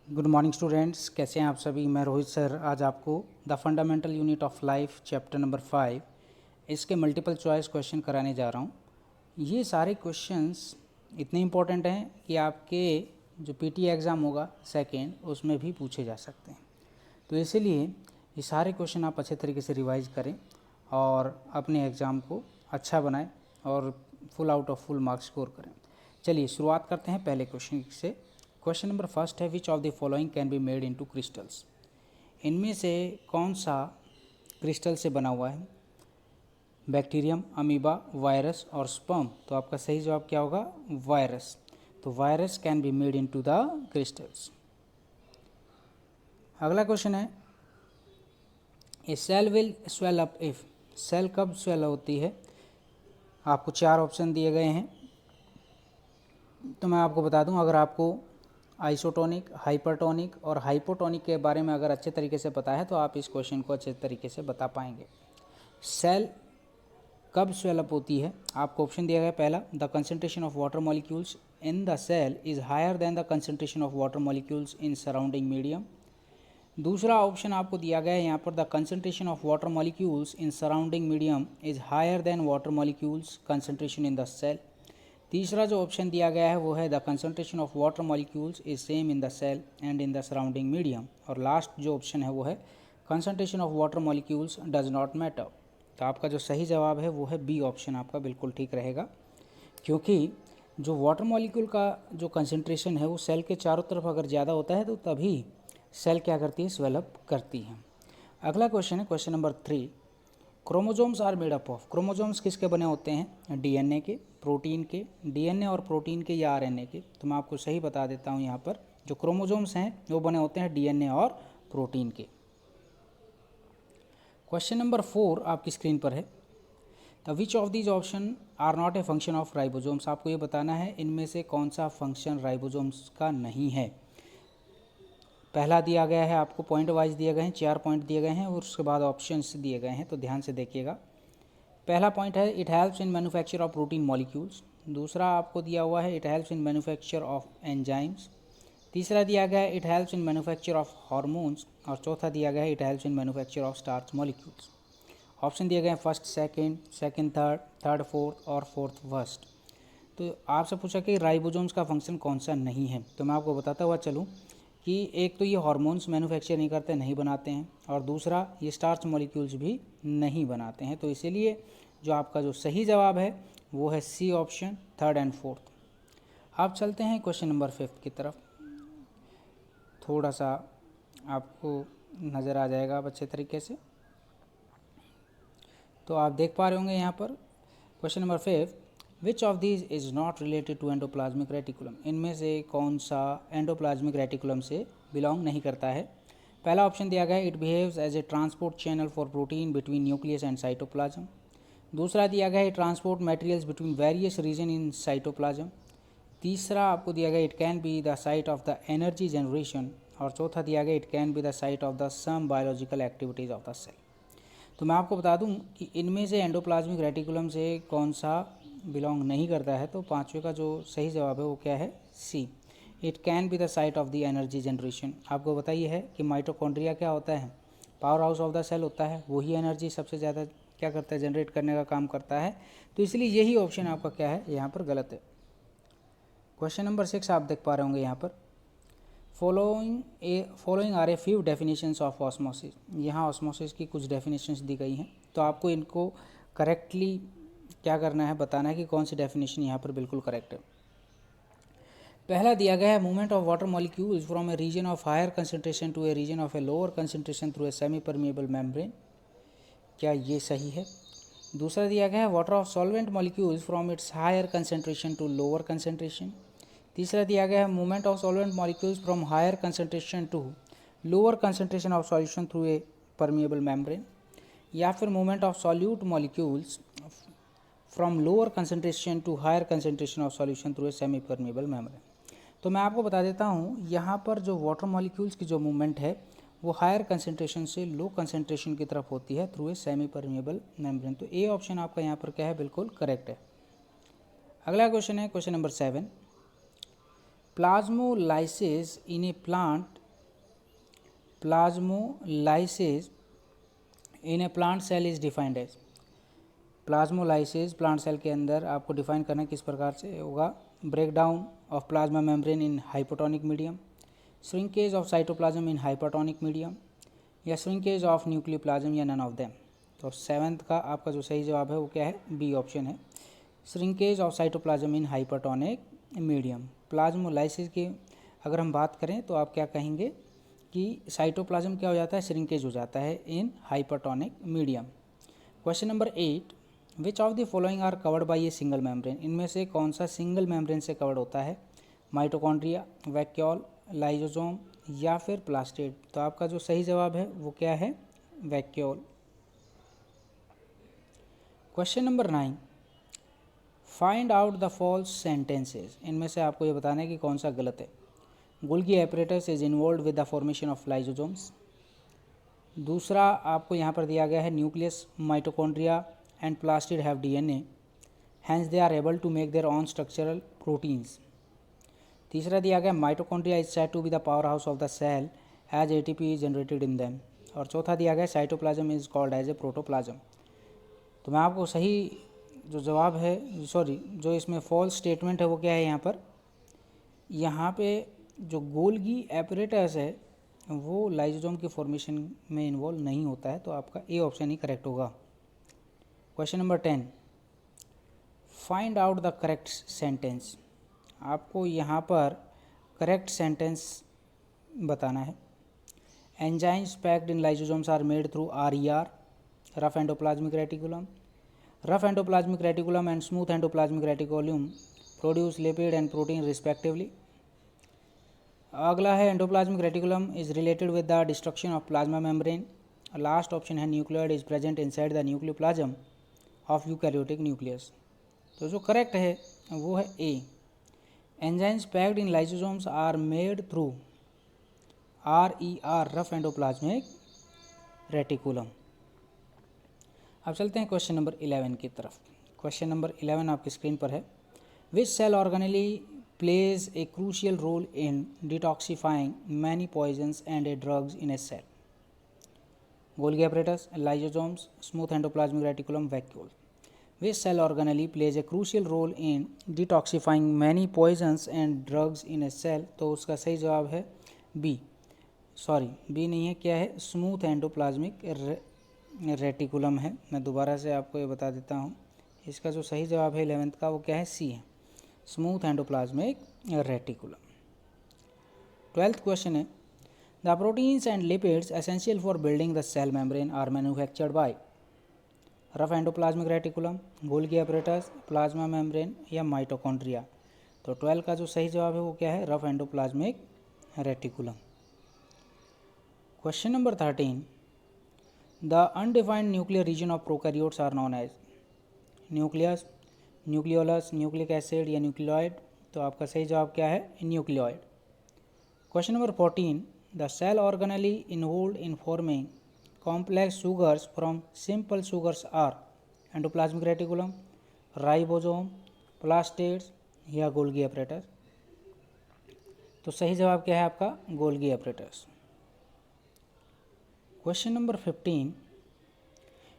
Good morning students, कैसे हैं आप सभी। मैं रोहित सर आज आपको the fundamental unit of life chapter number 5 इसके मल्टीपल चॉइस क्वेश्चन कराने जा रहा हूं। ये सारे क्वेश्चंस इतने इम्पोर्टेंट हैं कि आपके जो पीटी एग्ज़ाम होगा सेकेंड उसमें भी पूछे जा सकते हैं। तो इसीलिए ये सारे क्वेश्चन आप अच्छे तरीके से रिवाइज करें और अपने एग्ज़ाम को अच्छा बनाएं और full out of full marks score करें। चलिए शुरुआत करते हैं पहले क्वेश्चन से। क्वेश्चन नंबर फर्स्ट है, which of the following can be made into crystals. इनमें से कौन सा क्रिस्टल से बना हुआ है? बैक्टीरियम, अमीबा, वायरस और स्पर्म। तो आपका सही जवाब क्या होगा? वायरस। तो virus can be made into the crystals. अगला क्वेश्चन है, a cell will swell up if. Cell कब स्वेल होती है? आपको 4 ऑप्शन दिए गए हैं। तो मैं आपको बता दूं, अगर आपको आइसोटोनिक, हाइपरटोनिक और हाइपोटोनिक के बारे में अगर अच्छे तरीके से पता है तो आप इस क्वेश्चन को अच्छे तरीके से बता पाएंगे। सेल कब स्वेलअप होती है? आपको ऑप्शन दिया गया पहला, the concentration of water molecules in the cell is higher than the concentration of water molecules in surrounding medium. दूसरा ऑप्शन आपको दिया गया है यहाँ पर, the concentration of water molecules in surrounding medium is higher than water molecules concentration in the cell. तीसरा जो option दिया गया है वो है, the concentration of water molecules is same in the cell and in the surrounding medium. और last जो option है वो है, concentration of water molecules does not matter. तो आपका जो सही जवाब है वो है बी ऑप्शन, आपका बिल्कुल ठीक रहेगा, क्योंकि जो वाटर मॉलिक्यूल का जो कंसंट्रेशन है वो सेल के चारों तरफ अगर ज़्यादा होता है तो तभी सेल क्या करती है? स्वेलअप करती है। अगला क्वेश्चन है question number 3, chromosomes are made up of. Chromosomes किसके बने होते हैं? डीएनए के, प्रोटीन के, डीएनए और प्रोटीन के या आरएनए के। तो मैं आपको सही बता देता हूँ, यहाँ पर जो क्रोमोजोम्स हैं वो बने होते हैं डीएनए और प्रोटीन के। क्वेश्चन नंबर 4 आपकी स्क्रीन पर है, the which of these option are not a function of ribosomes. आपको ये बताना है इनमें से कौन सा फंक्शन राइबोसोम्स का नहीं है। पहला दिया गया है, आपको पॉइंट वाइज दिए गए हैं, 4 पॉइंट दिए गए हैं और उसके बाद ऑप्शंस दिए गए हैं, तो ध्यान से देखिएगा। पहला पॉइंट है, it helps in manufacture of protein molecules. दूसरा आपको दिया हुआ है, it helps in manufacture of enzymes. तीसरा दिया गया है, it helps in manufacture of hormones. और चौथा दिया गया है, it helps in manufacture of starch molecules. Option दिए गए हैं first second, second third, third fourth और फोर्थ फर्स्ट। तो आपसे पूछा कि राइबोसोम्स का फंक्शन कौन सा नहीं है, तो मैं आपको बताता हुआ चलूँ कि एक तो ये हार्मोन्स मैन्युफैक्चर नहीं करते, नहीं बनाते हैं, और दूसरा ये स्टार्च मॉलिक्यूल्स भी नहीं बनाते हैं। तो इसीलिए जो आपका जो सही जवाब है वो है C option, third and fourth. अब चलते हैं क्वेश्चन नंबर 5 की तरफ। थोड़ा सा आपको नज़र आ जाएगा अब अच्छे तरीके से, तो आप देख पा रहे होंगे यहाँ पर question number 5, which of these is not related to endoplasmic reticulum. इनमें से कौन सा एंडोप्लाज्मिक रेटिकुलम से बिलोंग नहीं करता है? पहला ऑप्शन दिया गया है, it behaves as a transport channel for protein between nucleus and cytoplasm. दूसरा दिया गया है, transport materials between various region in cytoplasm. तीसरा आपको दिया गया, it can be the site of the energy generation. और चौथा दिया गया, it can be the site of the some biological activities of the cell. तो मैं आपको बता दूं कि इनमें से एंडोप्लाज्मिक रेटिकुलम से कौन सा बिलोंग नहीं करता है। तो पांचवे का जो सही जवाब है वो क्या है? C, it can be the site of the energy generation. आपको बताइए है कि माइटोकॉन्ड्रिया क्या होता है? Power house of the cell होता है, वही एनर्जी सबसे ज़्यादा क्या करता है? जनरेट करने का काम करता है। तो इसलिए यही ऑप्शन आपका क्या है? यहाँ पर गलत है। क्वेश्चन नंबर 6 आप देख पा रहे होंगे यहाँ पर, following are a few definitions of osmosis. यहाँ ऑस्मोसिस की कुछ डेफिनेशंस दी गई हैं, तो आपको इनको करेक्टली क्या करना है? बताना है कि कौन सी डेफिनेशन यहाँ पर बिल्कुल करेक्ट है। पहला दिया गया है, movement of water molecules from a region of higher concentration to a region of a lower concentration through a semi permeable membrane. क्या ये सही है? दूसरा दिया गया है, water of solvent molecules from its higher concentration to lower concentration. तीसरा दिया गया है, movement of solvent molecules from higher concentration to lower concentration of solution through a permeable membrane. या फिर movement of solute molecules from lower concentration to higher concentration of solution through a semi permeable membrane. तो मैं आपको बता देता हूँ, यहाँ पर जो वाटर मॉलिक्यूल्स की जो मूवमेंट है वो हायर कंसंट्रेशन से लो कंसंट्रेशन की तरफ होती है through a semi permeable membrane. तो ए ऑप्शन आपका यहाँ पर क्या है? बिल्कुल करेक्ट है। अगला क्वेश्चन है question number 7, plasmolysis in a plant plasmolysis in a plant cell is defined as. Plasmolysis plant cell के अंदर आपको डिफाइन करना किस प्रकार से होगा? Break down of plasma membrane in hypotonic medium, shrinkage of cytoplasm in hypotonic medium, या shrinkage of nucleoplasm, या नन ऑफ देम। तो 7th का आपका जो सही जवाब है वो क्या है? बी ऑप्शन है, shrinkage of cytoplasm in hypotonic medium. Plasmolysis की अगर हम बात करें तो आप क्या कहेंगे कि साइटोप्लाज्म क्या हो जाता है? श्रिंकेज हो जाता है in hypotonic medium. Question number 8, which of the following are covered by a single membrane? इनमें से कौन सा सिंगल मेम्ब्रेन से कवर्ड होता है? माइटोकॉन्ड्रिया, वैक्यूल, लाइसोसोम, या फिर प्लास्टिड। तो आपका जो सही जवाब है वो क्या है? Vacuole. Question number 9, find out the false sentences. इनमें से आपको ये बताना है कि कौन सा गलत है। Golgi apparatus is involve with the formation of lysosomes. दूसरा आपको यहाँ पर दिया गया है nucleus, mitochondria and plastid have DNA, hence they are able to make their own structural proteins. तीसरा दिया गया mitochondria is said to be the power house of the cell as ATP is generated in them. और चौथा दिया गया cytoplasm is called as a protoplasm. तो मैं आपको सही जो जवाब है, जो इसमें फॉल्स स्टेटमेंट है वो क्या है? यहाँ पे जो गोल्गी एपरेटस है वो लाइसोसोम के फॉर्मेशन में इन्वॉल्व नहीं होता है, तो आपका ए ऑप्शन ही करेक्ट होगा। Question number 10, find out the correct sentence. आपको यहाँ पर करेक्ट सेंटेंस बताना है। Enzymes packed in lysosomes are made through RER, rough endoplasmic reticulum. Rough endoplasmic reticulum and smooth endoplasmic reticulum produce lipid and protein respectively. अगला है endoplasmic reticulum is related with the destruction of plasma membrane. Last option है nucleoid is present inside the nucleoplasm of eukaryotic nucleus. तो जो correct है वो है A, enzymes packed in lysosomes are made through RER, rough endoplasmic reticulum. अब चलते हैं question number 11 की तरफ। क्वेश्चन नंबर 11 आपकी स्क्रीन पर है। Which cell organelle plays a crucial role in detoxifying many poisons and a drugs in a cell? Golgi apparatus, lysosomes, smooth endoplasmic reticulum, vacuole. Which cell organelle plays a crucial role in detoxifying many poisons and drugs in a cell? तो उसका सही जवाब है B, B नहीं है, क्या है? Smooth endoplasmic reticulum है। मैं दोबारा से आपको ये बता देता हूँ, इसका जो सही जवाब है 11th का वो क्या है? सी है, smooth endoplasmic reticulum. 12th question है, the proteins and lipids essential for building the cell membrane are manufactured by? Rough endoplasmic reticulum, Golgi apparatus, plasma membrane, या माइटोकॉन्ड्रिया। तो 12 का जो सही जवाब है वो क्या है? Rough endoplasmic reticulum. Question number 13, the undefined nuclear region of prokaryotes are known as? Nucleus, nucleolus, nucleic acid, या न्यूक्लियोइड। तो आपका सही जवाब क्या है? Nucleoid. Question number 14, the cell organelle involved in forming complex sugars from simple sugars are? Endoplasmic reticulum, ribosome, plastids, या Golgi apparatus. तो सही जवाब क्या है आपका? Golgi apparatus. Question number 15,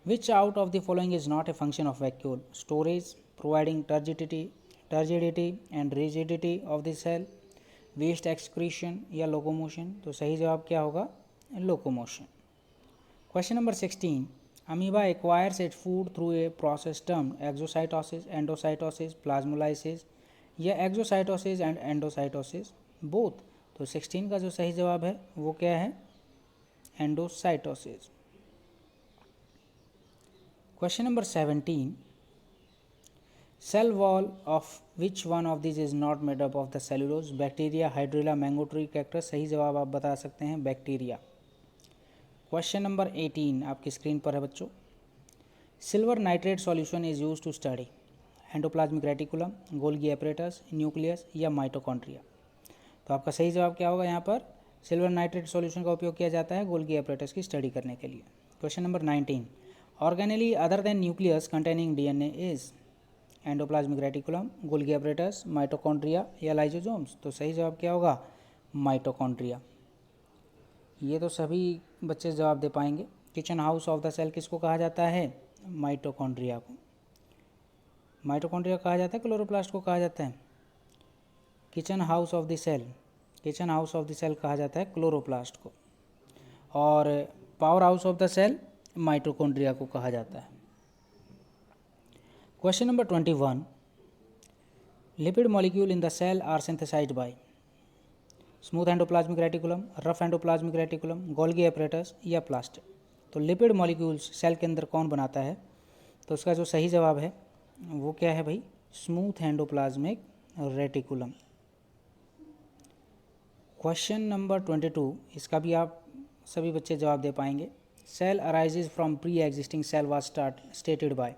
which out of the following is not a function of vacuole? Storage, providing turgidity and rigidity of the cell, waste excretion, या locomotion. तो सही जवाब क्या होगा? Locomotion. Question number 16, amoeba acquires its food through a process termed exocytosis, endocytosis, plasmolysis, या exocytosis and endocytosis both। तो 16 का जो सही जवाब है वो क्या है? Endocytosis. Question number 17, cell wall of which one of these is not made up of the cellulose? Bacteria, hydrilla, mango tree, cactus. सही जवाब आप बता सकते हैं बैक्टीरिया। क्वेश्चन नंबर 18 आपकी स्क्रीन पर है बच्चों। Silver nitrate solution is use to study? Endoplasmic reticulum, Golgi apparatus, nucleus, या माइटोकॉन्ड्रिया। तो आपका सही जवाब क्या होगा? यहाँ पर सिल्वर नाइट्रेट सॉल्यूशन का उपयोग किया जाता है गोल्गी एपरेटस की स्टडी करने के लिए। Question number 19, organelle other than nucleus containing DNA is? Endoplasmic reticulum, Golgi apparatus, mitochondria, या लाइसोसोम्स। तो सही जवाब क्या होगा? माइटोकॉन्ड्रिया। ये तो सभी बच्चे जवाब दे पाएंगे। Kitchen house of the cell किसको कहा जाता है? माइटोकॉन्ड्रिया को। माइटोकॉन्ड्रिया कहा जाता है, क्लोरोप्लास्ट को कहा जाता है? Kitchen house of the cell, kitchen house of the cell कहा जाता है क्लोरोप्लास्ट को, और power house of the cell mitochondria को कहा जाता है। Question number 21, lipid molecule in the cell are synthesized by smooth endoplasmic reticulum, rough endoplasmic reticulum, Golgi apparatus या प्लास्टिड। तो लिपिड मॉलिक्यूल्स सेल के अंदर कौन बनाता है? तो उसका जो सही जवाब है वो क्या है भाई? Smooth endoplasmic reticulum. Question number 22, इसका भी आप सभी बच्चे जवाब दे पाएंगे। Cell arises from pre existing cell was stated by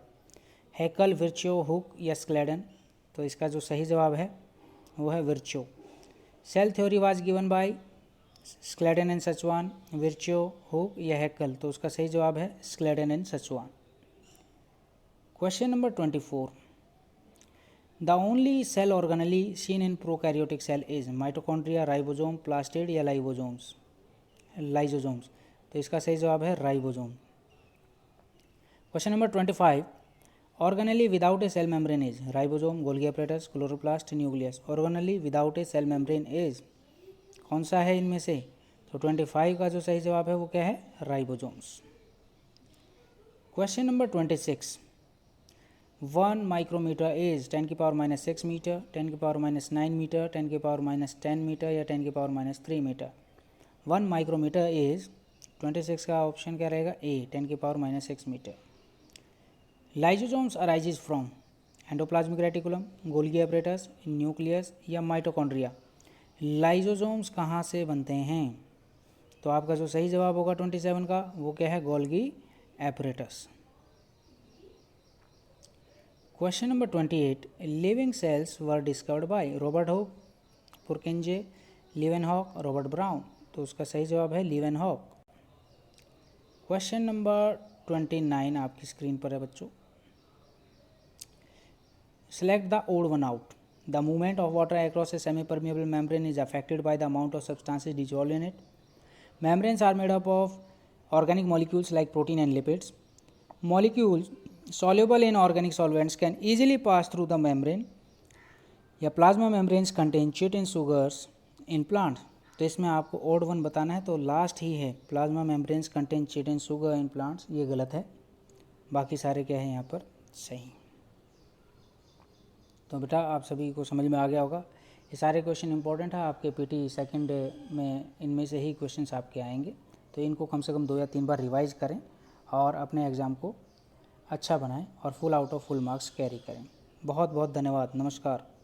Haeckel, Virchow, Hooke या स्क्लेडन। तो इसका जो सही जवाब है वो है Virchow. Cell theory was given by Schleiden and Schwann, Virchow, Hooke या हैकल। तो उसका सही जवाब है Schleiden and Schwann. Question number 24, the only cell organelle seen in prokaryotic cell is mitochondria, ribosome, plastid या लाइसोसोम्स। तो इसका सही जवाब है ribosome. Question number 25, organelle without a cell membrane is ribosome, Golgi apparatus, chloroplast, nucleus. Organelle without a cell membrane is कौन सा है इनमें से? तो 25 का जो सही जवाब है वो क्या है? Ribosomes. Question number 26, 1 micrometre is 10 की पावर -6 मीटर, 10 की पावर -9 मीटर, 10 की पावर -10 मीटर या 10 की पावर -3 मीटर। 1 माइक्रोमीटर इज 26 का ऑप्शन क्या रहेगा? ए, 10 की power -6 metre. Lysosomes arises from endoplasmic reticulum, Golgi apparatus, nucleus या माइटोकॉन्ड्रिया। लाइसोसोम्स कहाँ से बनते हैं? तो आपका जो सही जवाब होगा 27 का वो क्या है? Golgi apparatus. Question number 28, living cells were discovered by Robert Hooke, पुरकिंजे, Leeuwenhoek, Robert brown. तो उसका सही जवाब है लीवेनहॉक। क्वेश्चन नंबर 29 आपकी स्क्रीन पर है बच्चों। Select the odd one out. The movement of water across a semi permeable membrane is affected by the amount of substances dissolved in it. Membranes are made up of organic molecules like protein and lipids. Molecules soluble in organic solvents can easily pass through the membrane. या plasma membranes contain chitin sugars in plant. तो इसमें आपको odd one बताना है, तो last ही है plasma membranes contain chitin sugar in plants, ये गलत है। बाकी सारे क्या है यहाँ पर सही। तो बेटा आप सभी को समझ में आ गया होगा। ये सारे क्वेश्चन इंपॉर्टेंट है आपके पीटी सेकंड में, इनमें से ही क्वेश्चंस आपके आएंगे। तो इनको कम से कम 2 या 3 बार रिवाइज करें और अपने एग्ज़ाम को अच्छा बनाएं और full out of full marks carry करें। बहुत बहुत धन्यवाद। नमस्कार।